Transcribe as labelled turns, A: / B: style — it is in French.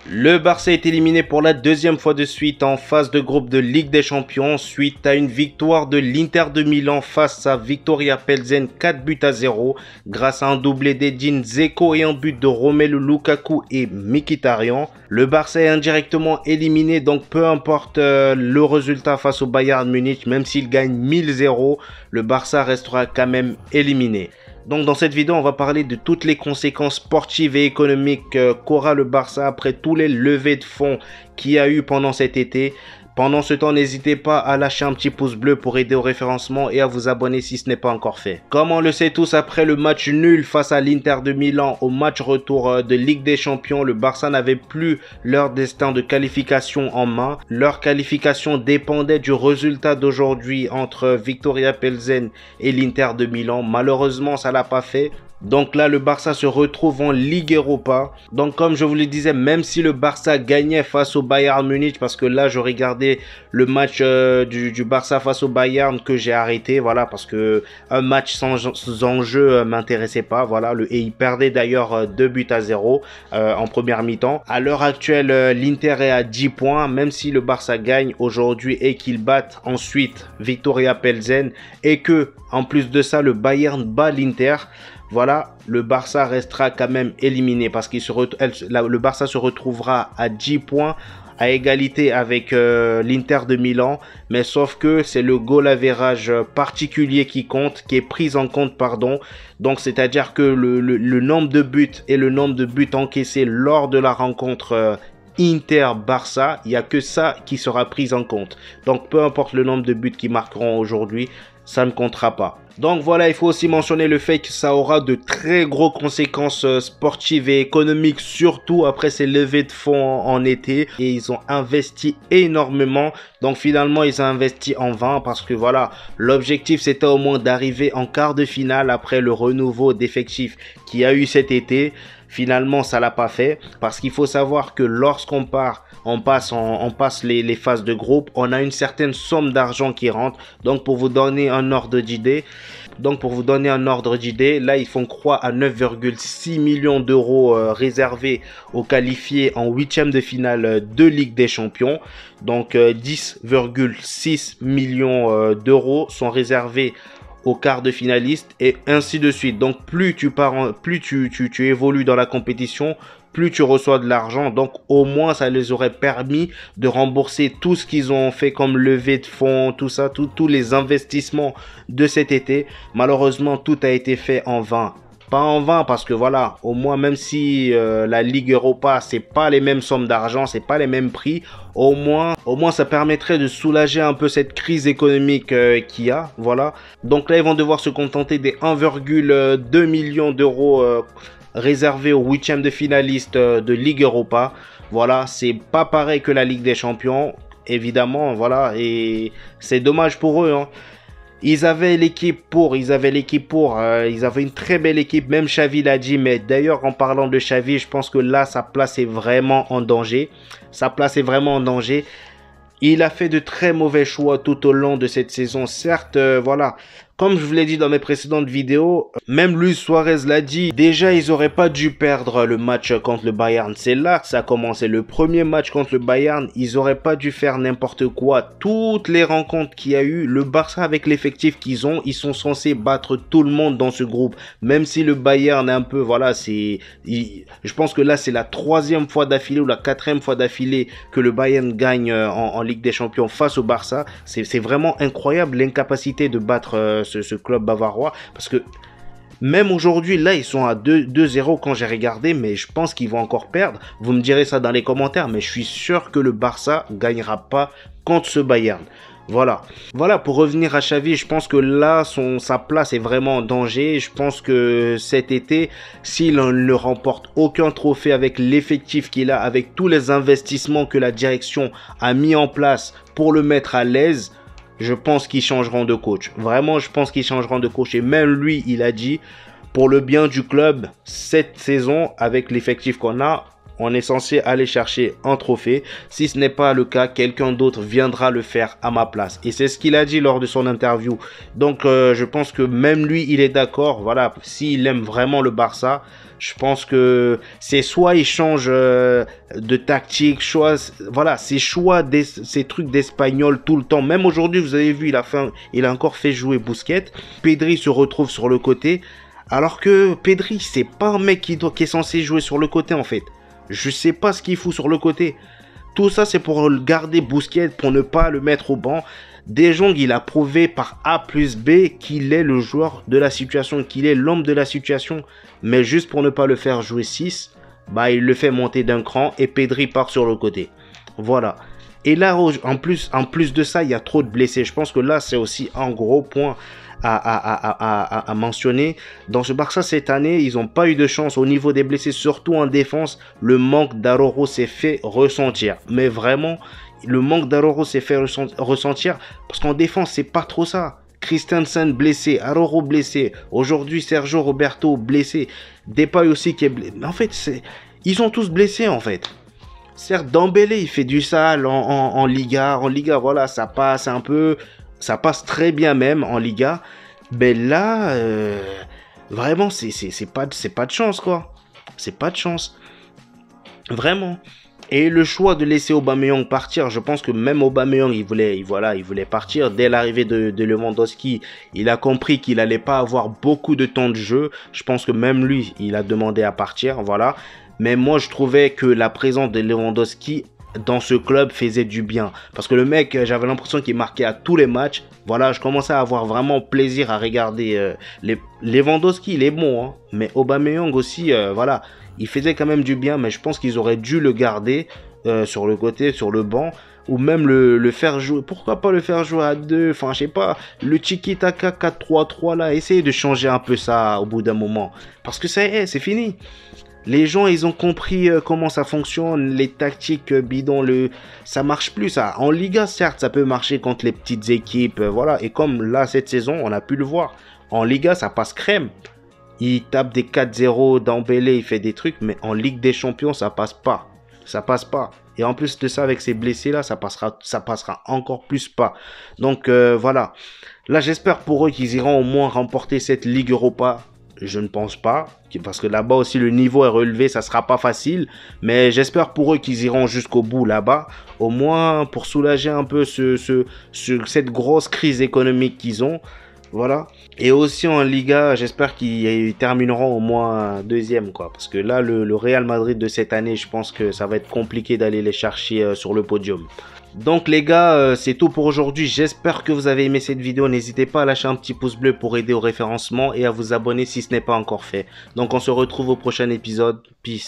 A: Le Barça est éliminé pour la deuxième fois de suite en phase de groupe de Ligue des Champions suite à une victoire de l'Inter de Milan face à Viktoria Plzen 4-0 grâce à un doublé d'Edin Dzeko et un but de Romelu Lukaku et Mkhitaryan. Le Barça est indirectement éliminé, donc peu importe le résultat face au Bayern Munich, même s'il gagne 1000-0, le Barça restera quand même éliminé. Donc dans cette vidéo, on va parler de toutes les conséquences sportives et économiques qu'aura le Barça après tous les levées de fonds qu'il y a eu pendant cet été. Pendant ce temps, n'hésitez pas à lâcher un petit pouce bleu pour aider au référencement et à vous abonner si ce n'est pas encore fait. Comme on le sait tous, après le match nul face à l'Inter de Milan au match retour de Ligue des Champions, le Barça n'avait plus leur destin de qualification en main. Leur qualification dépendait du résultat d'aujourd'hui entre Viktoria Plzen et l'Inter de Milan. Malheureusement, ça l'a pas fait. Donc là, le Barça se retrouve en Ligue Europa. Donc comme je vous le disais, même si le Barça gagnait face au Bayern Munich, parce que là, je regardais le match du Barça face au Bayern que j'ai arrêté, voilà, parce que un match sans enjeu m'intéressait pas, voilà, et il perdait d'ailleurs 2-0 en première mi-temps. À l'heure actuelle, l'Inter est à 10 points, même si le Barça gagne aujourd'hui et qu'il batte ensuite Viktoria Plzen et que, en plus de ça, le Bayern bat l'Inter. Voilà, le Barça restera quand même éliminé parce que le Barça se retrouvera à 10 points à égalité avec l'Inter de Milan, mais sauf que c'est le goal average particulier qui compte, qui est pris en compte, pardon. Donc c'est-à-dire que le nombre de buts et le nombre de buts encaissés lors de la rencontre Inter-Barça, il n'y a que ça qui sera pris en compte. Donc peu importe le nombre de buts qu'ils marqueront aujourd'hui, ça ne comptera pas. Donc voilà, il faut aussi mentionner le fait que ça aura de très grosses conséquences sportives et économiques, surtout après ces levées de fonds en été. Et ils ont investi énormément. Donc finalement, ils ont investi en vain parce que voilà, l'objectif c'était au moins d'arriver en quart de finale après le renouveau d'effectifs qu'il y a eu cet été. Finalement, ça l'a pas fait parce qu'il faut savoir que lorsqu'on passe les phases de groupe, on a une certaine somme d'argent qui rentre. Donc pour vous donner un ordre d'idée, là ils font croire à 9,6 millions d'euros réservés aux qualifiés en huitième de finale de Ligue des Champions. Donc 10,6 millions d'euros sont réservés au quart de finaliste et ainsi de suite. Donc plus tu évolues dans la compétition, plus tu reçois de l'argent. Donc au moins ça les aurait permis de rembourser tout ce qu'ils ont fait comme levée de fonds, tout ça, tous les investissements de cet été. Malheureusement, tout a été fait en vain. Pas en vain parce que voilà, au moins même si la Ligue Europa, c'est pas les mêmes sommes d'argent, c'est pas les mêmes prix, au moins ça permettrait de soulager un peu cette crise économique qu'il y a, voilà. Donc là, ils vont devoir se contenter des 1,2 million d'euros réservés aux huitièmes de finalistes de Ligue Europa. Voilà, c'est pas pareil que la Ligue des Champions, évidemment, voilà, et c'est dommage pour eux, hein. Ils avaient l'équipe pour, ils avaient une très belle équipe, même Xavi l'a dit, mais d'ailleurs en parlant de Xavi, je pense que là sa place est vraiment en danger, Il a fait de très mauvais choix tout au long de cette saison, certes, voilà. Comme je vous l'ai dit dans mes précédentes vidéos, même Luis Suarez l'a dit, déjà ils auraient pas dû perdre le match contre le Bayern. C'est là que ça a commencé. Le premier match contre le Bayern, ils auraient pas dû faire n'importe quoi. Toutes les rencontres qu'il y a eu, le Barça avec l'effectif qu'ils ont, ils sont censés battre tout le monde dans ce groupe. Même si le Bayern est un peu, voilà, je pense que là c'est la troisième fois d'affilée ou la quatrième fois d'affilée que le Bayern gagne en Ligue des Champions face au Barça. C'est vraiment incroyable l'incapacité de battre ce club bavarois, parce que même aujourd'hui, là, ils sont à 2-0 quand j'ai regardé, mais je pense qu'ils vont encore perdre. Vous me direz ça dans les commentaires, mais je suis sûr que le Barça gagnera pas contre ce Bayern. Voilà, pour revenir à Xavi, je pense que là, sa place est vraiment en danger. Je pense que cet été, s'il ne remporte aucun trophée avec l'effectif qu'il a, avec tous les investissements que la direction a mis en place pour le mettre à l'aise, je pense qu'ils changeront de coach. Vraiment, je pense qu'ils changeront de coach. Et même lui, il a dit, pour le bien du club, cette saison, avec l'effectif qu'on a, on est censé aller chercher un trophée. Si ce n'est pas le cas, quelqu'un d'autre viendra le faire à ma place. Et c'est ce qu'il a dit lors de son interview. Donc je pense que même lui, il est d'accord. Voilà, s'il aime vraiment le Barça, je pense que c'est soit il change de tactique, voilà, ses choix, ces trucs d'espagnol tout le temps. Même aujourd'hui, vous avez vu, il a encore fait jouer Busquets. Pedri se retrouve sur le côté. Alors que Pedri, c'est pas un mec qui est censé jouer sur le côté en fait. Je sais pas ce qu'il fout sur le côté. Tout ça, c'est pour garder Busquets, pour ne pas le mettre au banc. De Jong, il a prouvé par A plus B qu'il est le joueur de la situation, qu'il est l'homme de la situation. Mais juste pour ne pas le faire jouer 6, bah, il le fait monter d'un cran et Pedri part sur le côté. Voilà. Et là, en plus de ça, il y a trop de blessés. Je pense que là, c'est aussi un gros point à mentionner. Dans ce Barça cette année, ils n'ont pas eu de chance au niveau des blessés, surtout en défense. Le manque d'Araujo s'est fait ressentir. Mais vraiment, le manque d'Araujo s'est fait ressentir parce qu'en défense, c'est pas trop ça. Christensen blessé, Araujo blessé, aujourd'hui Sergio Roberto blessé, Depay aussi qui est blessé. En fait, ils sont tous blessés en fait. Certes, Dembélé, il fait du sale en Liga. En Liga, voilà, ça passe un peu. Ça passe très bien même en Liga. Mais là, vraiment, c'est pas de chance, quoi. C'est pas de chance. Vraiment. Et le choix de laisser Aubameyang partir, je pense que même Aubameyang, il voulait partir. Dès l'arrivée de Lewandowski, il a compris qu'il n'allait pas avoir beaucoup de temps de jeu. Je pense que même lui, il a demandé à partir, voilà. Mais moi, je trouvais que la présence de Lewandowski dans ce club faisait du bien. Parce que le mec, j'avais l'impression qu'il marquait à tous les matchs. Voilà, je commençais à avoir vraiment plaisir à regarder Lewandowski, il est bon, hein. Mais Aubameyang aussi, voilà. Il faisait quand même du bien, mais je pense qu'ils auraient dû le garder sur le côté, sur le banc, ou même le faire jouer. Pourquoi pas le faire jouer à deux? Enfin, je sais pas, le tiki-taka 4-3-3 là, essayez de changer un peu ça au bout d'un moment. Parce que ça y est, c'est fini. Les gens, ils ont compris comment ça fonctionne, les tactiques bidons, ça marche plus ça. En Liga, certes, ça peut marcher contre les petites équipes, voilà. Et comme là, cette saison, on a pu le voir. En Liga, ça passe crème. Il tape des 4-0, Dembélé, il fait des trucs, mais en Ligue des Champions, ça passe pas. Ça passe pas. Et en plus de ça, avec ces blessés-là, ça passera encore plus pas. Donc voilà. Là, j'espère pour eux qu'ils iront au moins remporter cette Ligue Europa. Je ne pense pas, parce que là-bas aussi le niveau est relevé, ça sera pas facile. Mais j'espère pour eux qu'ils iront jusqu'au bout là-bas. Au moins pour soulager un peu cette grosse crise économique qu'ils ont. Voilà. Et aussi en Liga, j'espère qu'ils termineront au moins deuxième, quoi. Parce que là, le Real Madrid de cette année, je pense que ça va être compliqué d'aller les chercher sur le podium. Donc les gars, c'est tout pour aujourd'hui. J'espère que vous avez aimé cette vidéo. N'hésitez pas à lâcher un petit pouce bleu pour aider au référencement et à vous abonner si ce n'est pas encore fait. Donc on se retrouve au prochain épisode. Peace.